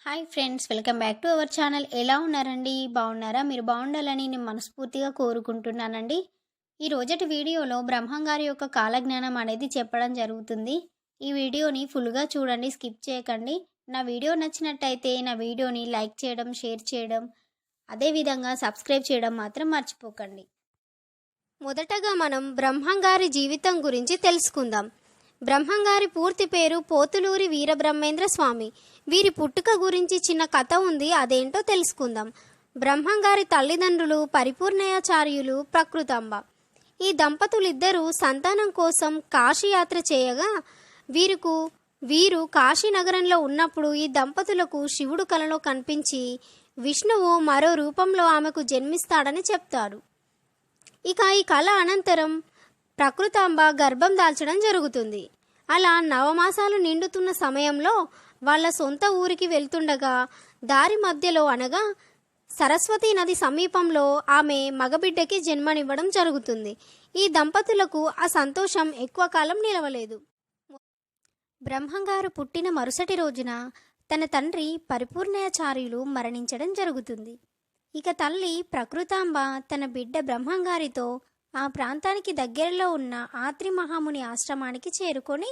Hi friends, welcome back to our channel. ఎలా ఉన్నారండి? బాగున్నారా? మీరు బాగుండాలని నేను మనస్ఫూర్తిగా కోరుకుంటున్నానండి. ఈ రోజటి వీడియోలో బ్రహ్మంగారి యొక్క కాలజ్ఞానం అనేది చెప్పడం జరుగుతుంది. ఈ వీడియోని ఫుల్గా చూడండి, స్కిప్ చేయకండి. నా వీడియో నచ్చినట్టయితే నా వీడియోని లైక్ చేయడం, షేర్ చేయడం, అదేవిధంగా సబ్స్క్రైబ్ చేయడం మాత్రం మర్చిపోకండి. మొదటగా మనం బ్రహ్మంగారి జీవితం గురించి తెలుసుకుందాం. బ్రహ్మంగారి పూర్తి పేరు పోతులూరి వీరబ్రహ్మేంద్ర స్వామి. వీరి పుట్టుక గురించి చిన్న కథ ఉంది, అదేంటో తెలుసుకుందాం. బ్రహ్మంగారి తల్లిదండ్రులు పరిపూర్ణయాచార్యులు, ప్రకృతాంబ. ఈ దంపతులిద్దరూ సంతానం కోసం కాశీయాత్ర చేయగా వీరు కాశీ నగరంలో ఉన్నప్పుడు ఈ దంపతులకు శివుడు కలలో కనిపించి విష్ణువు మరో రూపంలో ఆమెకు జన్మిస్తాడని చెప్తాడు. ఇక ఈ కళ అనంతరం ప్రకృతాంబ గర్భం దాల్చడం జరుగుతుంది. అలా నవమాసాలు నిండుతున్న సమయంలో వాళ్ళ సొంత ఊరికి వెళ్తుండగా దారి మధ్యలో అనగా సరస్వతీ నది సమీపంలో ఆమె మగబిడ్డకి జన్మనివ్వడం జరుగుతుంది. ఈ దంపతులకు ఆ సంతోషం ఎక్కువ కాలం నిలవలేదు. బ్రహ్మంగారు పుట్టిన మరుసటి రోజున తన తండ్రి పరిపూర్ణయాచార్యులు మరణించడం జరుగుతుంది. ఇక తల్లి ప్రకృతాంబ తన బిడ్డ బ్రహ్మంగారితో ఆ ప్రాంతానికి దగ్గరలో ఉన్న ఆత్రి మహాముని ఆశ్రమానికి చేరుకొని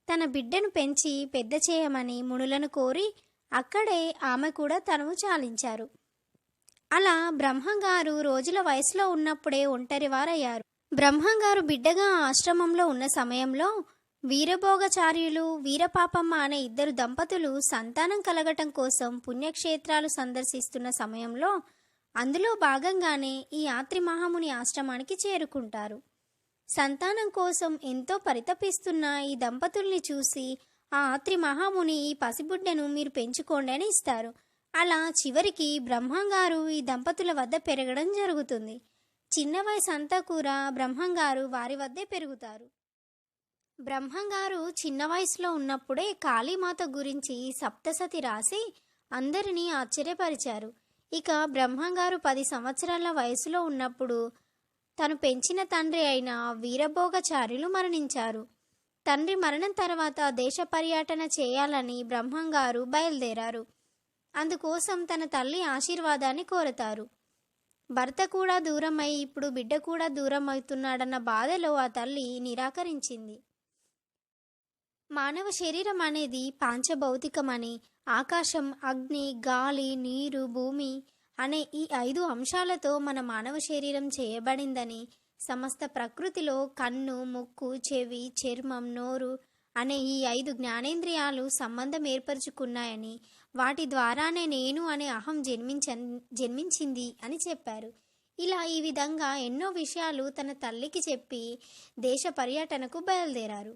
తన బిడ్డను పెంచి పెద్ద చేయమని మునులను కోరి అక్కడే ఆమె కూడా తనువు చాలించారు. అలా బ్రహ్మంగారు రోజుల వయసులో ఉన్నప్పుడే ఒంటరివారయ్యారు. బ్రహ్మంగారు బిడ్డగా ఆశ్రమంలో ఉన్న సమయంలో వీరభోగచార్యులు, వీరపాపమ్మ అనే ఇద్దరు దంపతులు సంతానం కలగటం కోసం పుణ్యక్షేత్రాలు సందర్శిస్తున్న సమయంలో అందులో భాగంగానే ఈ ఆత్రి మహాముని ఆశ్రమానికి చేరుకుంటారు. సంతానం కోసం ఎంతో పరితపిస్తున్న ఈ దంపతుల్ని చూసి ఆ ఆత్రి మహాముని ఈ పసిబిడ్డను మీరు పెంచుకోండి అని ఇస్తారు. అలా చివరికి బ్రహ్మంగారు ఈ దంపతుల వద్ద పెరగడం జరుగుతుంది. చిన్న వయసు అంతా కూడా బ్రహ్మంగారు వారి వద్దే పెరుగుతారు. బ్రహ్మంగారు చిన్న వయసులో ఉన్నప్పుడే కాళీమాత గురించి సప్తసతి రాసి అందరినీ ఆశ్చర్యపరిచారు. ఇక బ్రహ్మంగారు 10 సంవత్సరాల వయసులో ఉన్నప్పుడు తను పెంచిన తండ్రి అయిన వీరభోగచార్యులు మరణించారు. తండ్రి మరణం తర్వాత దేశ పర్యటన చేయాలని బ్రహ్మంగారు బయలుదేరారు. అందుకోసం తన తల్లి ఆశీర్వాదాన్ని కోరతారు. భర్త కూడా దూరమై ఇప్పుడు బిడ్డ కూడా దూరం అవుతున్నాడన్న బాధలో ఆ తల్లి నిరాకరించింది. మానవ శరీరం అనేది పాంచభౌతికమని, ఆకాశం, అగ్ని, గాలి, నీరు, భూమి అనే ఈ 5 అంశాలతో మన మానవ శరీరం చేయబడిందని, సమస్త ప్రకృతిలో కన్ను, ముక్కు, చెవి, చర్మం, నోరు అనే ఈ 5 జ్ఞానేంద్రియాలు సంబంధం ఏర్పరచుకున్నాయని, వాటి ద్వారానే నేను అనే అహం జన్మించింది అని చెప్పారు. ఇలా ఈ విధంగా ఎన్నో విషయాలు తన తల్లికి చెప్పి దేశ పర్యటనకు బయలుదేరారు.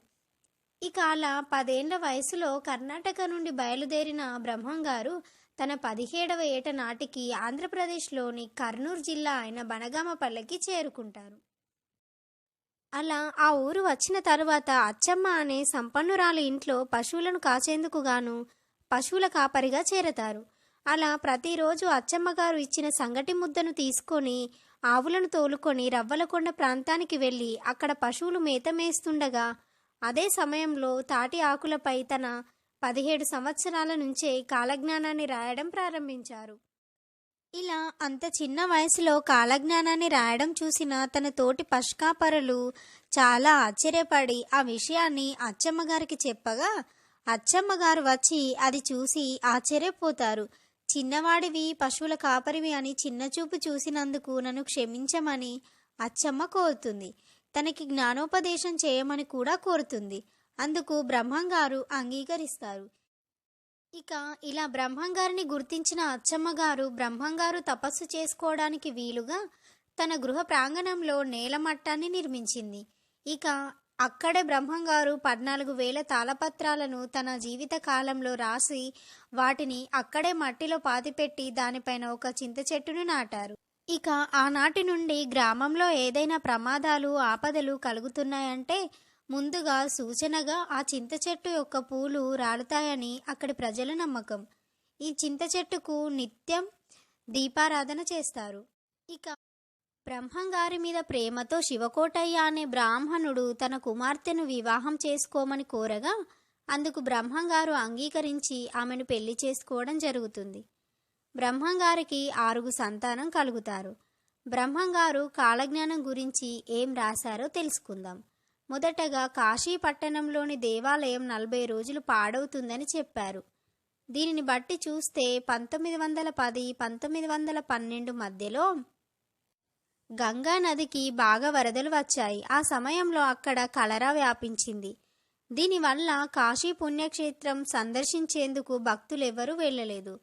ఇక అలా 10 ఏళ్ల వయసులో కర్ణాటక నుండి బయలుదేరిన బ్రహ్మంగారు తన 17వ ఏట నాటికి ఆంధ్రప్రదేశ్లోని కర్నూలు జిల్లా అయిన బనగామపల్లెకి చేరుకుంటారు. అలా ఆ ఊరు వచ్చిన తరువాత అచ్చమ్మ అనే సంపన్నురాలి ఇంట్లో పశువులను కాచేందుకు గాను పశువుల కాపరిగా చేరతారు. అలా ప్రతిరోజు అచ్చమ్మగారు ఇచ్చిన సంగటి ముద్దను తీసుకొని ఆవులను తోలుకొని రవ్వలకొండ ప్రాంతానికి వెళ్ళి అక్కడ పశువులు మేత మేస్తుండగా అదే సమయంలో తాటి ఆకులపై తన 17 సంవత్సరాల నుంచే కాలజ్ఞానాన్ని రాయడం ప్రారంభించారు. ఇలా అంత చిన్న వయసులో కాలజ్ఞానాన్ని రాయడం చూసిన తన తోటి పశుకాపరులు చాలా ఆశ్చర్యపడి ఆ విషయాన్ని అచ్చమ్మగారికి చెప్పగా అచ్చమ్మగారు వచ్చి అది చూసి ఆశ్చర్యపోతారు. చిన్నవాడివి, పశువుల కాపరివి అని చిన్నచూపు చూసినందుకు నన్ను క్షమించమని అచ్చమ్మ కోరుతుంది. తనకి జ్ఞానోపదేశం చేయమని కూడా కోరుతుంది. అందుకు బ్రహ్మంగారు అంగీకరిస్తారు. ఇక ఇలా బ్రహ్మంగారిని గుర్తించిన అచ్చమ్మగారు బ్రహ్మంగారు తపస్సు చేసుకోవడానికి వీలుగా తన గృహ ప్రాంగణంలో నేలమట్టాన్ని నిర్మించింది. ఇక అక్కడే బ్రహ్మంగారు 14,000 తాళపత్రాలను తన జీవిత కాలంలో రాసి వాటిని అక్కడే మట్టిలో పాతిపెట్టి దానిపైన ఒక చింత చెట్టును నాటారు. ఇక ఆనాటి నుండి గ్రామంలో ఏదైనా ప్రమాదాలు, ఆపదలు కలుగుతున్నాయంటే ముందుగా సూచనగా ఆ చింత చెట్టు యొక్క పూలు రాలుతాయని అక్కడి ప్రజల నమ్మకం. ఈ చింత చెట్టుకు నిత్యం దీపారాధన చేస్తారు. ఇక బ్రహ్మంగారి మీద ప్రేమతో శివకోటయ్య అనే బ్రాహ్మణుడు తన కుమార్తెను వివాహం చేసుకోమని కోరగా అందుకు బ్రహ్మంగారు అంగీకరించి ఆమెను పెళ్లి చేసుకోవడం జరుగుతుంది. బ్రహ్మంగారికి 6 సంతానం కలుగుతారు. బ్రహ్మంగారు కాలజ్ఞానం గురించి ఏం రాశారో తెలుసుకుందాం. మొదటగా కాశీ పట్టణంలోని దేవాలయం 40 రోజులు పాడవుతుందని చెప్పారు. దీనిని బట్టి చూస్తే 1910-1912 మధ్యలో గంగా నదికి బాగా వరదలు వచ్చాయి. ఆ సమయంలో అక్కడ కలరా వ్యాపించింది. దీనివల్ల కాశీ పుణ్యక్షేత్రం సందర్శించేందుకు భక్తులెవరూ వెళ్ళలేదు.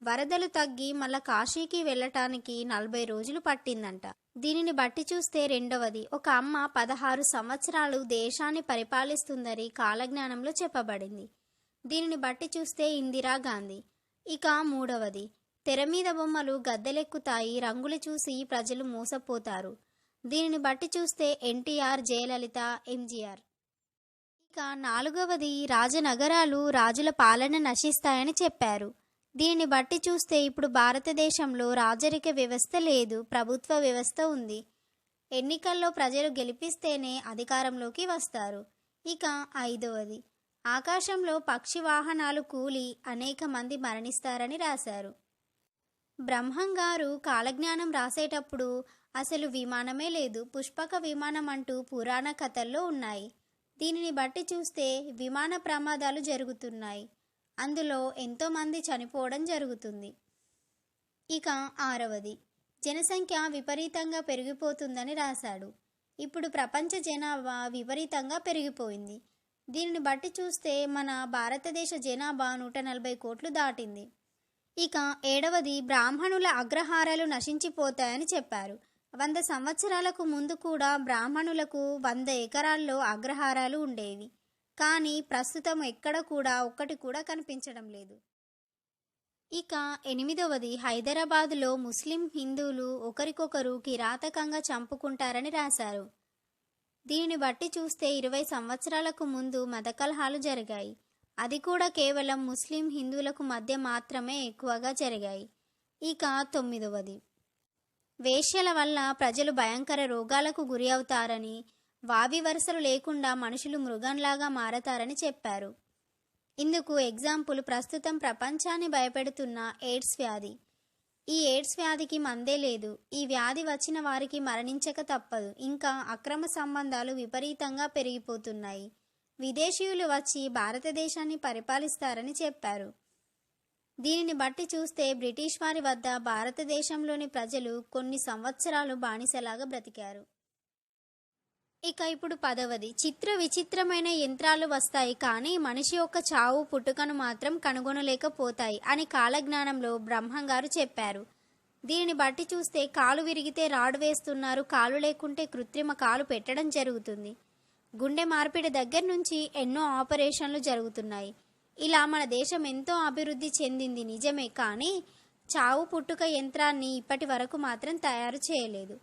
వరదలు తగ్గి మళ్ళా కాశీకి వెళ్ళటానికి 40 రోజులు పట్టిందంట. దీనిని బట్టి చూస్తే రెండవది, ఒక అమ్మ 16 సంవత్సరాలు దేశాన్ని పరిపాలిస్తుందని కాలజ్ఞానంలో చెప్పబడింది. దీనిని బట్టి చూస్తే ఇందిరాగాంధీ. ఇక మూడవది, తెర మీద బొమ్మలు గద్దెలెక్కుతాయి, రంగులు చూసి ప్రజలు మోసపోతారు. దీనిని బట్టి చూస్తే ఎన్టీఆర్, జయలలిత, ఎంజీఆర్. ఇక నాలుగవది, రాజనగరాలు రాజుల పాలన నశిస్తాయని చెప్పారు. దీనిని బట్టి చూస్తే ఇప్పుడు భారతదేశంలో రాజరిక వ్యవస్థ లేదు, ప్రభుత్వ వ్యవస్థ ఉంది. ఎన్నికల్లో ప్రజలు గెలిపిస్తేనే అధికారంలోకి వస్తారు. ఇక ఐదవది, ఆకాశంలో పక్షి వాహనాలు కూలి అనేక మంది మరణిస్తారని రాశారు. బ్రహ్మంగారు కాలజ్ఞానం రాసేటప్పుడు అసలు విమానమే లేదు, పుష్పక విమానం అంటూ పురాణ కథల్లో ఉన్నాయి. దీనిని బట్టి చూస్తే విమాన ప్రమాదాలు జరుగుతున్నాయి, అందులో ఎంతోమంది చనిపోవడం జరుగుతుంది. ఇక ఆరవది, జనసంఖ్య విపరీతంగా పెరిగిపోతుందని రాశాడు. ఇప్పుడు ప్రపంచ జనాభా విపరీతంగా పెరిగిపోయింది. దీనిని బట్టి చూస్తే మన భారతదేశ జనాభా 140 కోట్లు దాటింది. ఇక ఏడవది, బ్రాహ్మణుల అగ్రహారాలు నశించిపోతాయని చెప్పారు. 100 సంవత్సరాలకు ముందు కూడా బ్రాహ్మణులకు 100 ఎకరాల్లో అగ్రహారాలు ఉండేవి. కానీ ప్రస్తుతం ఎక్కడ కూడా ఒక్కటి కూడా కనిపించడం లేదు. ఇక ఎనిమిదవది, హైదరాబాదులో ముస్లిం హిందువులు ఒకరికొకరు కిరాతకంగా చంపుకుంటారని రాశారు. దీనిని బట్టి చూస్తే 20 సంవత్సరాలకు ముందు మత కలహాలు జరిగాయి. అది కూడా కేవలం ముస్లిం హిందువులకు మధ్య మాత్రమే ఎక్కువగా జరిగాయి. ఇక తొమ్మిదవది, వేశ్యల వల్ల ప్రజలు భయంకర రోగాలకు గురి అవుతారని, వావి వరుసలు లేకుండా మనుషులు మృగంలాగా మారతారని చెప్పారు. ఇందుకు ఎగ్జాంపుల్ ప్రస్తుతం ప్రపంచాన్ని భయపెడుతున్న ఎయిడ్స్ వ్యాధి. ఈ ఎయిడ్స్ వ్యాధికి మందే లేదు. ఈ వ్యాధి వచ్చిన వారికి మరణించక తప్పదు. ఇంకా అక్రమ సంబంధాలు విపరీతంగా పెరిగిపోతున్నాయి. విదేశీయులు వచ్చి భారతదేశాన్ని పరిపాలిస్తారని చెప్పారు. దీనిని బట్టి చూస్తే బ్రిటిష్ వారి వద్ద భారతదేశంలోని ప్రజలు కొన్ని సంవత్సరాలు బానిసలాగా బ్రతికారు. ఇక ఇప్పుడు 10వది, చిత్ర విచిత్రమైన యంత్రాలు వస్తాయి కానీ మనిషి యొక్క చావు పుట్టుకను మాత్రం కనుగొనలేకపోతాయి అని కాలజ్ఞానంలో బ్రహ్మంగారు చెప్పారు. దీనిని బట్టి చూస్తే కాలు విరిగితే రాడు వేస్తున్నారు, కాలు లేకుంటే కృత్రిమ కాలు పెట్టడం జరుగుతుంది. గుండె మార్పిడి దగ్గర నుంచి ఎన్నో ఆపరేషన్లు జరుగుతున్నాయి. ఇలా మన దేశం ఎంతో అభివృద్ధి చెందింది నిజమే, కానీ చావు పుట్టుక యంత్రాన్ని ఇప్పటి వరకు మాత్రం తయారు చేయలేదు.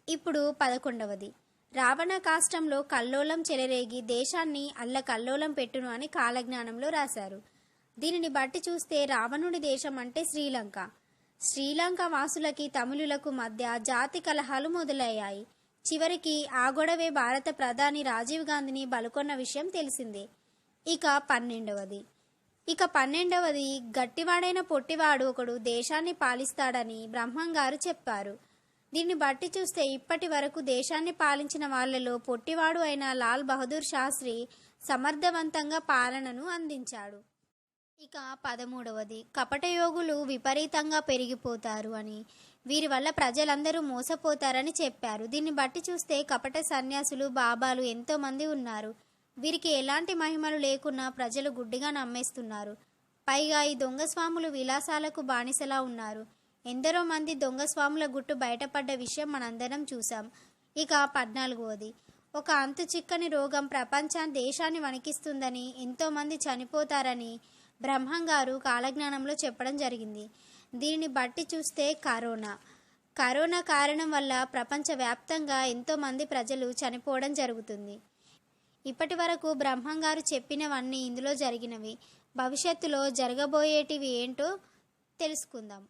ఇప్పుడు 11వది, రావణ కాష్టంలో కల్లోలం చెలరేగి దేశాన్ని అల్లకల్లోలం పెట్టును అని కాలజ్ఞానంలో రాశారు. దీనిని బట్టి చూస్తే రావణుడి దేశం అంటే శ్రీలంక. శ్రీలంక వాసులకి తమిళులకు మధ్య జాతి కలహాలు మొదలయ్యాయి. చివరికి ఆ గొడవే భారత ప్రధాని రాజీవ్ గాంధీని బలుకొన్న విషయం తెలిసిందే. ఇక 12వది, గట్టివాడైన పొట్టివాడు ఒకడు దేశాన్ని పాలిస్తాడని బ్రహ్మంగారు చెప్పారు. దీన్ని బట్టి చూస్తే ఇప్పటి వరకు దేశాన్ని పాలించిన వాళ్లలో పొట్టివాడు అయిన లాల్ బహదూర్ శాస్త్రి సమర్థవంతంగా పాలనను అందించాడు. ఇక 13వది, కపటయోగులు విపరీతంగా పెరిగిపోతారు అని, వీరి వల్ల ప్రజలందరూ మోసపోతారని చెప్పారు. దీన్ని బట్టి చూస్తే కపట సన్యాసులు, బాబాలు ఎంతోమంది ఉన్నారు. వీరికి ఎలాంటి మహిమలు లేకున్నా ప్రజలు గుడ్డిగా నమ్మేస్తున్నారు. పైగా ఈ దొంగ స్వాములు విలాసాలకు బానిసలా ఉన్నారు. ఎందరో మంది దొంగ స్వాముల గుట్టు బయటపడ్డ విషయం మనందరం చూసాం. ఇక 14వది, ఒక అంతు చిక్కని రోగం దేశాన్ని వణికిస్తుందని, ఎంతోమంది చనిపోతారని బ్రహ్మంగారు కాలజ్ఞానంలో చెప్పడం జరిగింది. దీనిని బట్టి చూస్తే కరోనా కారణం వల్ల ప్రపంచవ్యాప్తంగా ఎంతోమంది ప్రజలు చనిపోవడం జరుగుతుంది. ఇప్పటి వరకు బ్రహ్మంగారు చెప్పినవన్నీ ఇందులో జరిగినవి. భవిష్యత్తులో జరగబోయేటివి ఏంటో తెలుసుకుందాం.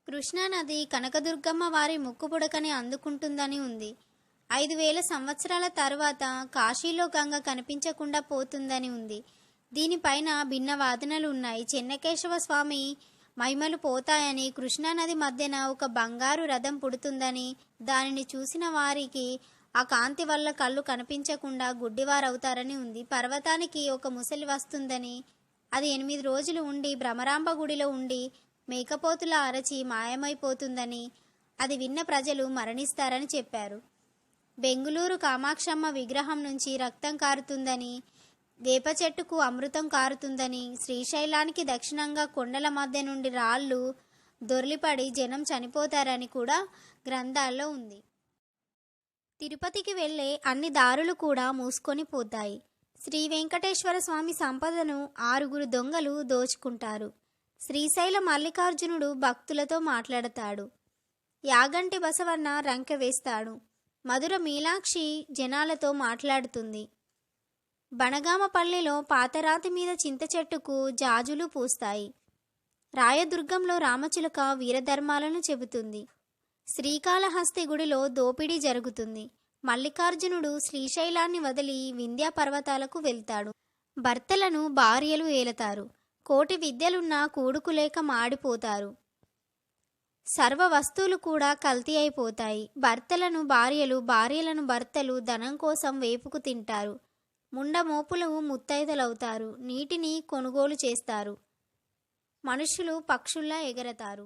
కృష్ణానది కనకదుర్గమ్మ వారి ముక్కు పుడకని అందుకుంటుందని ఉంది. 5,000 సంవత్సరాల తర్వాత కాశీలో గంగ కనిపించకుండా పోతుందని ఉంది. దీనిపైన భిన్న వాదనలు ఉన్నాయి. చెన్నకేశవ స్వామి మహిమలు పోతాయని, కృష్ణానది మధ్యన ఒక బంగారు రథం పుడుతుందని, దానిని చూసిన వారికి ఆ కాంతి వల్ల కళ్ళు కనిపించకుండా గుడ్డివారవుతారని ఉంది. పర్వతానికి ఒక ముసలి వస్తుందని, అది 8 రోజులు ఉండి భ్రమరాంబ గుడిలో ఉండి మేకపోతులా అరచి మాయమైపోతుందని, అది విన్న ప్రజలు మరణిస్తారని చెప్పారు. బెంగుళూరు కామాక్షమ్మ విగ్రహం నుంచి రక్తం కారుతుందని, వేప చెట్టుకు అమృతం కారుతుందని, శ్రీశైలానికి దక్షిణంగా కొండల మధ్య నుండి రాళ్ళు దొర్లిపడి జనం చనిపోతారని కూడా గ్రంథాల్లో ఉంది. తిరుపతికి వెళ్ళే అన్ని దారులు కూడా మూసుకొని పోతాయి. శ్రీ వెంకటేశ్వర స్వామి సంపదను 6 దొంగలు దోచుకుంటారు. శ్రీశైల మల్లికార్జునుడు భక్తులతో మాట్లాడతాడు. యాగంటి బసవన్న రంకె వేస్తాడు. మధుర మీనాక్షి జనాలతో మాట్లాడుతుంది. బనగామపల్లిలో పాతరాతి మీద చింత చెట్టుకు జాజులు పూస్తాయి. రాయదుర్గంలో రామచిలుక వీరధర్మాలను చెబుతుంది. శ్రీకాళహస్తి గుడిలో దోపిడీ జరుగుతుంది. మల్లికార్జునుడు శ్రీశైలాన్ని వదిలి వింధ్యా పర్వతాలకు వెళ్తాడు. భర్తలను భార్యలు ఏలతారు. కోటి విద్యలున్నా కూడుకులేక మాడిపోతారు. సర్వ వస్తువులు కూడా కల్తీ అయిపోతాయి. భర్తలను భార్యలు, భార్యలను భర్తలు ధనం కోసం వేపుకు తింటారు. ముండమోపులు ముత్తైదలవుతారు. నీటిని కొనుగోలు చేస్తారు. మనుషులు పక్షుల్లా ఎగరతారు.